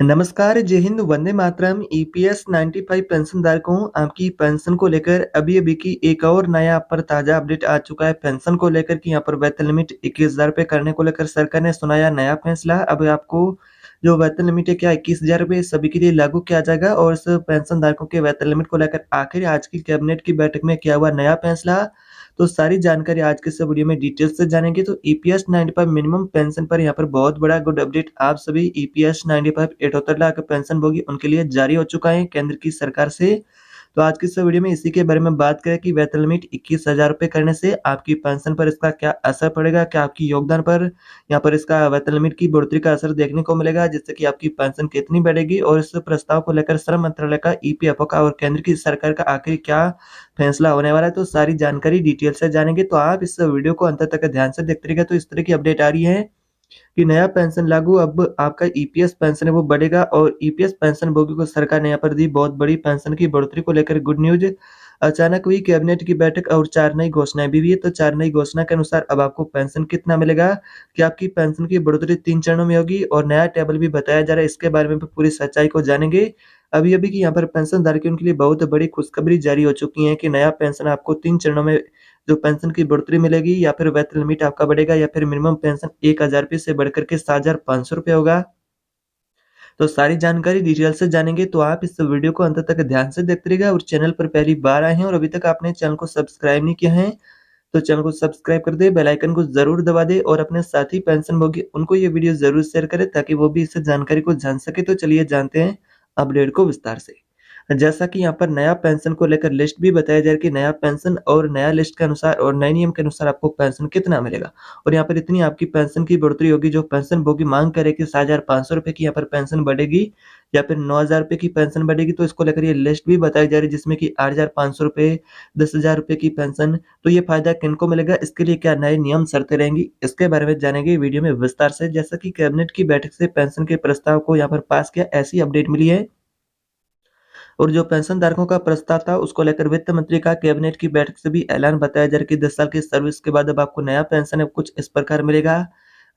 नमस्कार, जय हिंद, वंदे मातरम। ईपीएस 95 पेंशनधारकों, आपकी पेंशन को लेकर अभी-अभी की एक और नया पर ताज़ा अपडेट आ चुका है। पेंशन को लेकर कि यहाँ पर वेतन लिमिट 21,000 रुपए करने को लेकर सरकार ने सुनाया नया फैसला। अब आपको जो वेतन लिमिट है क्या 21,000 रुपए सभी के लिए लागू किया जाएगा और इस पेंशनधारकों के वेतन लिमिट को लेकर आखिर आज की कैबिनेट की बैठक में क्या हुआ नया फैसला? तो सारी जानकारी आज के इस वीडियो में डिटेल से जानेंगे। तो ईपीएस 95 मिनिमम पेंशन पर यहाँ पर बहुत बड़ा गुड अपडेट आप सभी ईपीएस 95 78 लाख पेंशनभोगी उनके लिए जारी हो चुका है केंद्र की सरकार से। तो आज की इस वीडियो में इसी के बारे में बात करें कि वेतन लिमिट 21,000 रुपए करने से आपकी पेंशन पर इसका क्या असर पड़ेगा? क्या आपकी योगदान पर यहाँ पर इसका वेतन लिमिट की बढ़ोतरी का असर देखने को मिलेगा, जिससे कि आपकी पेंशन कितनी बढ़ेगी? और इस प्रस्ताव को लेकर श्रम मंत्रालय का, ईपीएफओ का और केंद्र की सरकार का आखिर क्या फैसला होने वाला है? तो सारी जानकारी डिटेल से जानेंगे। तो आप इस वीडियो को अंत तक ध्यान से देखते रहिएगा। तो इस तरह की अपडेट आ रही है कि नया पेंशन लागू, अब आपका ईपीएस पेंशन है वो बढ़ेगा और ईपीएस पेंशनभोगी को सरकार ने यहाँ पर दी बहुत बड़ी पेंशन की बढ़ोतरी को लेकर गुड न्यूज। अचानक हुई कैबिनेट की बैठक और 4 नई घोषणाएं भी हुई है। तो 4 नई घोषणा के अनुसार अब आपको पेंशन कितना मिलेगा, कि आपकी पेंशन की बढ़ोतरी 3 चरणों में होगी और नया टेबल भी बताया जा रहा है। इसके बारे में भी पूरी सच्चाई को जानेंगे। अभी-अभी की यहाँ पर पेंशनधारकों के लिए बहुत बड़ी खुशखबरी जारी हो चुकी है कि नया पेंशन आपको 3 चरणों में जो पेंशन की बढ़ोतरी मिलेगी, या फिर वेतन लिमिट आपका बढ़ेगा, या फिर मिनिमम पेंशन 1,000 रुपए से बढ़कर के 7,500 रुपए होगा। तो सारी जानकारी डिटेल से जानेंगे, तो आप इस वीडियो को अंत तक ध्यान से देखते रहिएगा। और चैनल पर पहली बार आए हैं और अभी तक आपने चैनल को सब्सक्राइब नहीं किया है, तो चैनल को सब्सक्राइब कर दे, बेल आइकन को जरूर दबा दे और अपने साथी पेंशनभोगी उनको ये वीडियो जरूर शेयर करें ताकि वो भी इस जानकारी को जान सके। तो चलिए जानते हैं अपडेट को विस्तार से। जैसा कि यहाँ पर नया पेंशन को लेकर लिस्ट भी बताया जा रहा है कि नया पेंशन और नया लिस्ट के अनुसार और नए नियम के अनुसार आपको पेंशन कितना मिलेगा। और यहाँ पर इतनी आपकी पेंशन की बढ़ोतरी होगी, जो पेंशनभोगी मांग करे कि 7,500 रुपए की यहाँ पर पेंशन बढ़ेगी या फिर 9,000 रुपए की पेंशन बढ़ेगी। तो इसको लेकर ये लिस्ट भी बताई जा रही है, जिसमें कि 8,500 रुपए, 10,000 रुपए की पेंशन। तो ये फायदा किनको मिलेगा, इसके लिए क्या नए नियम शर्तें रहेंगी, इसके बारे में जानेंगे वीडियो में विस्तार से। जैसा कि कैबिनेट की बैठक से पेंशन के प्रस्ताव को यहाँ पर पास किया, ऐसी अपडेट मिली है। और जो पेंशनधारकों का प्रस्ताव था उसको लेकर वित्त मंत्री का कैबिनेट की बैठक से भी ऐलान बताया जा रहा है कि 10 साल की सर्विस के बाद अब आपको नया पेंशन है कुछ इस प्रकार मिलेगा,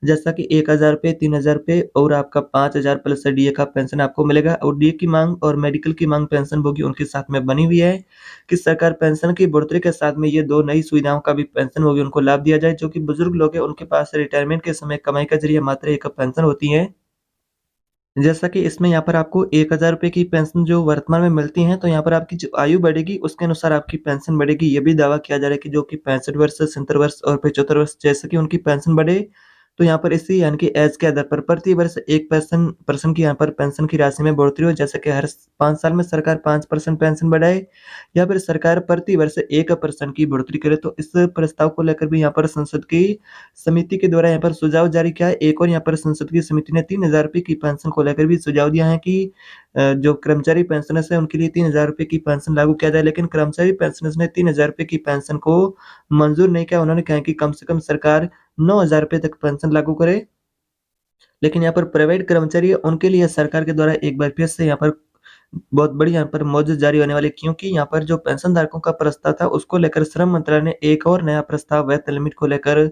जैसा कि 1,000 रुपए, 3,000 रुपए और आपका 5,000 प्लस डीए का पेंशन आपको मिलेगा। और डीए की मांग और मेडिकल की मांग पेंशनभोगी उनके साथ में बनी हुई है कि सरकार पेंशन की बढ़ोतरी के साथ में ये 2 नई सुविधाओं का भी पेंशनभोगी उनको लाभ दिया जाए। जो कि बुजुर्ग लोग हैं उनके पास रिटायरमेंट के समय कमाई का जरिए मात्र एक पेंशन होती है। जैसा कि इसमें यहाँ पर आपको 1,000 रुपए की पेंशन जो वर्तमान में मिलती हैं, तो यहाँ पर आपकी जो आयु बढ़ेगी उसके अनुसार आपकी पेंशन बढ़ेगी। ये भी दावा किया जा रहा है कि जो कि 65 वर्ष, 67 वर्ष और 75 वर्ष जैसे कि उनकी पेंशन बढ़े, तो यहाँ पर इसी यानी कि ऐज के आधार पर प्रति वर्ष 1 पर्सन की यहाँ पर पेंशन की राशि में बढ़ोतरी हो। जैसे कि हर 5 साल में सरकार 5% पेंशन बढ़ाए, या फिर सरकार प्रति वर्ष 1% की बढ़ोतरी करे। तो इस प्रस्ताव को लेकर भी यहाँ पर संसद की समिति के द्वारा यहाँ पर सुझाव जारी किया है। एक और यहाँ पर संसद की समिति ने 3,000 रुपए की पेंशन को लेकर भी सुझाव दिया है कि जो कर्मचारी पेंशनर्स हैं उनके लिए 3,000 रुपए की पेंशन लागू किया जाए। लेकिन कर्मचारी पेंशनर्स ने 3,000 रुपए की पेंशन को मंजूर नहीं किया। उन्होंने कहा कि कम से कम सरकार 9,000 रुपए तक पेंशन लागू करे। लेकिन यहाँ पर प्राइवेट कर्मचारी है उनके लिए सरकार के द्वारा एक बार फिर से यहाँ पर बहुत बड़ी यहाँ पर मौजूद जारी होने वाली है, क्योंकि यहाँ पर जो पेंशनधारकों का प्रस्ताव था उसको लेकर श्रम मंत्रालय ने एक और नया प्रस्ताव वेतन लिमिट को लेकर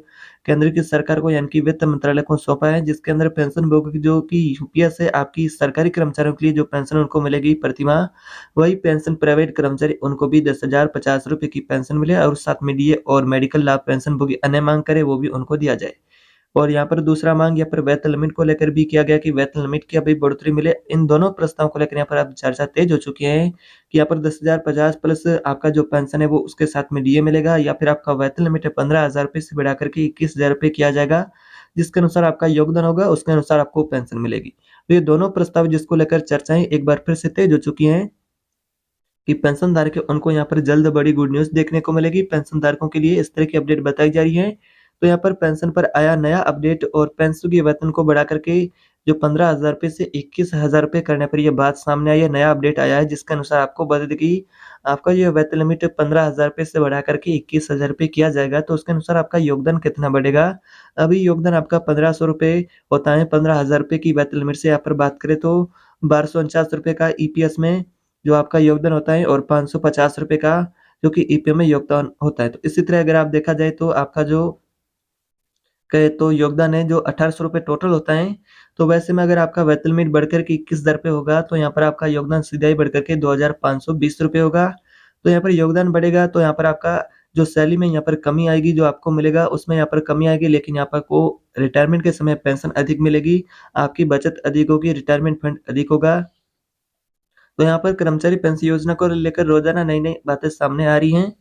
केंद्र की सरकार को यानी कि वित्त मंत्रालय को सौंपा है, जिसके अंदर पेंशनभोगी की जो कि यूपीएस है आपकी सरकारी कर्मचारियों के लिए जो पेंशन उनको मिलेगी प्रतिमाह, वही पेंशन प्राइवेट कर्मचारी उनको भी 10,050 रुपए की पेंशन मिले और साथ में डीए और मेडिकल लाभ पेंशनभोगी अन्य मांग करे वो भी उनको दिया जाए। और यहाँ पर दूसरा मांग यहाँ पर वेतन लिमिट को लेकर भी किया गया कि वेतन लिमिट की अभी बढ़ोतरी मिले। इन दोनों प्रस्ताव को लेकर यहाँ पर अब चर्चा तेज हो चुकी है कि यहाँ पर 10,050 प्लस आपका जो पेंशन है वो उसके साथ में डीए मिलेगा, या फिर आपका वेतन लिमिट है 15,000 रुपए से बढ़ा करके 21,000 रुपए किया जाएगा, जिसके अनुसार आपका योगदान होगा उसके अनुसार आपको पेंशन मिलेगी। तो ये दोनों प्रस्ताव जिसको लेकर चर्चाएं एक बार फिर से तेज हो चुकी है कि पेंशनधारक है उनको यहाँ पर जल्द बड़ी गुड न्यूज़ देखने को मिलेगी। पेंशनधारकों के लिए इस तरह की अपडेट बताई जा रही है। तो यहाँ पर पेंशन पर आया नया अपडेट और पेंशन के वेतन को बढ़ा करके जो 15,000 रुपए से 21,000 रुपए करने पर यह बात सामने आई है। नया अपडेट आया है जिसके अनुसार आपको बता दें कि आपका ये वेतन लिमिट 15,000 रुपए से बढ़ा करके 21,000 रुपए किया जाएगा। तो उसके अनुसार आपका योगदान कितना बढ़ेगा? अभी योगदान आपका 1,500 रुपए होता है। 15,000 रुपए की वेतन लिमिट से यहाँ पर बात करें तो 1,249 रुपए का ईपीएस में जो आपका योगदान होता है और 550 रुपए का जो कि ईपीएफ में योगदान होता है। तो इसी तरह अगर आप देखा जाए तो आपका जो कहे तो योगदान है जो ₹1800 टोटल होता है, तो वैसे में अगर आपका वेतन लिमिट बढ़कर के 21,000 पे होगा, तो यहाँ पर आपका योगदान सीधा ही बढ़ कर के ₹2520 होगा। तो यहाँ पर योगदान बढ़ेगा, तो यहाँ पर आपका जो सैलरी में यहाँ पर कमी आएगी, जो आपको मिलेगा उसमें यहाँ पर कमी आएगी, लेकिन यहाँ पर आपको रिटायरमेंट के समय पेंशन अधिक मिलेगी, आपकी बचत अधिक होगी, रिटायरमेंट फंड अधिक होगा। तो यहाँ पर कर्मचारी पेंशन योजना को लेकर रोज़ाना नई-नई बातें सामने आ रही हैं।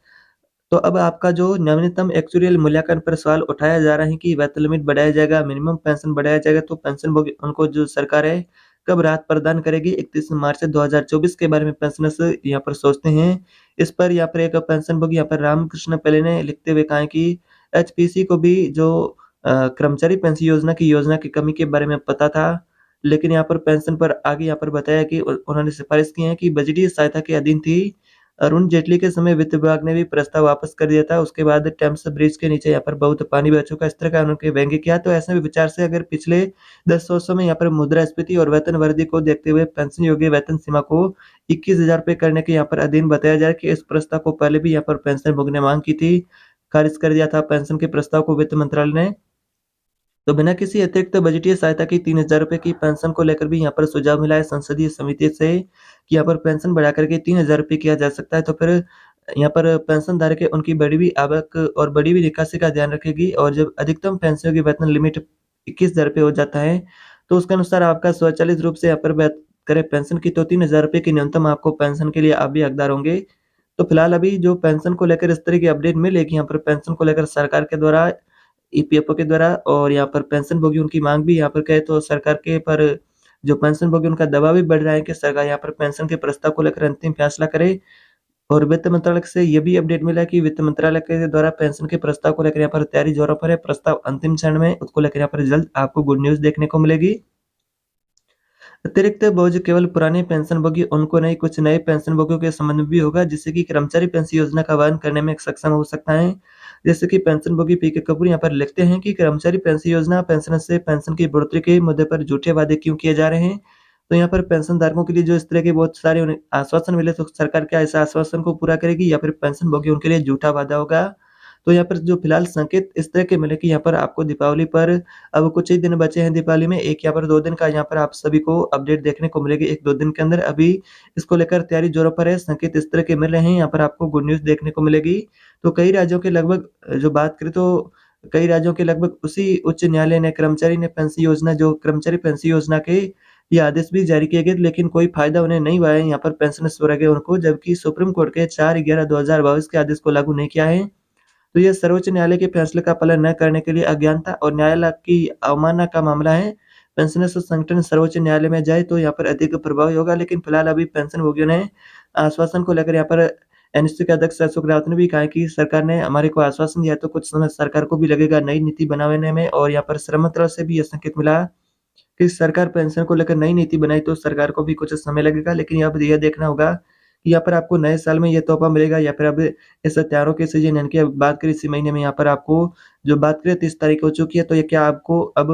तो अब आपका जो नवीनतम एक्चुरियल मूल्यांकन पर सवाल उठाया जा रहा है कि वेतन लिमिट बढ़ाया जाएगा, मिनिमम पेंशन बढ़ाया जाएगा, तो पेंशनभोगी उनको जो सरकार है, कब राहत प्रदान करेगी? 31 मार्च से 2024 के बारे में पेंशनर्स यहाँ पर सोचते हैं। इस पर यहाँ पर एक पेंशनभोगी यहाँ पर रामकृष्ण पले ने लिखते हुए कहा है कि एचपीसी को भी जो कर्मचारी पेंशन योजना की कमी के बारे में पता था, लेकिन यहाँ पर पेंशन पर आगे यहाँ पर बताया कि उन्होंने सिफारिश की है कि बजटीय सहायता के अधीन थी। अरुण जेटली के समय वित्त विभाग ने भी प्रस्ताव वापस कर दिया था। उसके बाद टेम्स ब्रिज के नीचे यहाँ पर बहुत पानी बह चुका है, इस तरह का उन्होंने व्यंग्य किया। तो ऐसे विचार से अगर पिछले 10 वर्षों में यहाँ पर मुद्रास्फीति और वेतन वृद्धि को देखते हुए पेंशन योग्य वेतन सीमा को 21,000 रुपए करने के यहाँ पर अधीन बताया जाए कि इस प्रस्ताव को पहले भी यहाँ पर पेंशनभोगी ने मांग की थी, खारिज कर दिया था पेंशन के प्रस्ताव को वित्त मंत्रालय ने। तो बिना किसी अतिरिक्त बजटीय सहायता की 3,000 रुपए की पेंशन को लेकर भी यहाँ पर सुझाव मिला है संसदीय समिति से कि यहाँ पर पेंशन बढ़ा करके 3,000 रुपए किया जा सकता है। तो फिर यहाँ पर पेंशन धारक है उनकी बढ़ी हुई आवक और बढ़ी हुई निकासी का ध्यान रखेगी और जब अधिकतम पेंशन की वेतन लिमिट 21,000 रुपए हो जाता है, तो उसके अनुसार आपका स्वचालित रूप से यहाँ पर बात करें पेंशन की तो 3,000 रुपए की न्यूनतम आपको पेंशन के लिए आप भी हकदार होंगे। तो फिलहाल अभी जो पेंशन को लेकर इस तरह की अपडेट मिलेगी यहाँ पर पेंशन को लेकर सरकार के द्वारा ईपीएफओ के द्वारा और यहाँ पर पेंशनभोगी उनकी माँग भी यहाँ पर कहे तो सरकार के पर जो पेंशनभोगी उनका दबाव भी बढ़ रहा है कि सरकार यहाँ पर पेंशन के प्रस्ताव को लेकर अंतिम फैसला करे। और वित्त मंत्रालय से ये भी अपडेट मिला है कि वित्त मंत्रालय के द्वारा पेंशन के प्रस्ताव को लेकर यहाँ पर तैयारी जोरों पर है। प्रस्ताव अंतिम चरण में उसको लेकर यहाँ पर जल्द आपको गुड न्यूज़ देखने को मिलेगी। अतिरिक्त बोझ केवल पुराने पेंशनभोगी उनको नहीं, कुछ नए पेंशनभोगियों के संबंध में भी होगा, जिससे कि कर्मचारी पेंशन योजना का वहन करने में सक्षम हो सकता है। जैसे कि पेंशनभोगी पीके कपूर यहाँ पर लिखते हैं कि कर्मचारी पेंशन योजना पेंशनर से पेंशन की बढ़ोतरी के मुद्दे पर झूठे वादे क्यों किए जा रहे हैं? तो यहाँ पर पेंशनधारकों के लिए जो इस तरह के बहुत सारे उन्हें आश्वासन मिले, तो सरकार क्या इस आश्वासन को पूरा करेगी या फिर पेंशनभोगी उनके लिए झूठा वादा होगा? तो यहाँ पर जो फिलहाल संकेत इस तरह के मिले कि यहाँ पर आपको दीपावली पर अब कुछ ही दिन बचे हैं दीपावली में, 1 या फिर 2 दिन का यहाँ पर आप सभी को अपडेट देखने को मिलेगी 1-2 दिन के अंदर। अभी इसको लेकर तैयारी जोरों पर है, संकेत इस तरह के मिल रहे हैं, यहाँ पर आपको गुड न्यूज़ देखने को मिलेगी। तो कई राज्यों के लगभग जो बात करें तो कई राज्यों के लगभग उसी उच्च न्यायालय ने कर्मचारी ने पेंशन योजना जो कर्मचारी पेंशन योजना के ये आदेश भी जारी किए गए, लेकिन कोई फ़ायदा उन्हें नहीं हुआ है यहाँ पर पेंशनर्स वर्ग उनको, जबकि सुप्रीम कोर्ट के 4/11/2022 के आदेश को लागू नहीं किया है। तो ये सर्वोच्च न्यायालय के फैसले का पालन न करने के लिए अज्ञानता और न्यायालय की अवमानना का मामला है। पेंशनर्स संगठन सर्वोच्च न्यायालय में जाए तो यहाँ पर अधिक प्रभावी होगा, लेकिन फिलहाल अभी पेंशनभोगियों ने आश्वासन को लेकर यहाँ पर एनएसयू के अध्यक्ष अशोक रावत ने भी कहा है कि सरकार ने हमारे को आश्वासन दिया, तो कुछ समय सरकार को भी लगेगा नई नीति बनाने में। और यहाँ पर श्रम मंत्रालय से भी ये संकेत मिला कि सरकार पेंशन को लेकर नई नीति बनाई तो सरकार को भी कुछ समय लगेगा, लेकिन अब यह देखना होगा कि यहाँ पर आपको नए साल में ये तोहफ़ा मिलेगा या फिर अब इस त्योहारों के सीजन यानी कि अब बात करें इसी महीने में यहाँ पर आपको जो बात करें 30 तारीख हो चुकी है, तो ये क्या आपको अब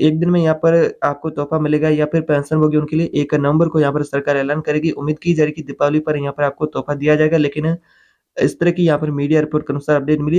1 दिन में यहाँ पर आपको तोहफ़ा मिलेगा या फिर पेंशनभोगी उनके लिए 1 नवंबर को यहाँ पर सरकार ऐलान करेगी। उम्मीद की जा रही है कि दीपावली पर यहाँ पर आपको तोहफ़ा दिया जाएगा, लेकिन इस तरह की यहाँ पर मीडिया रिपोर्ट के अनुसार अपडेट मिली।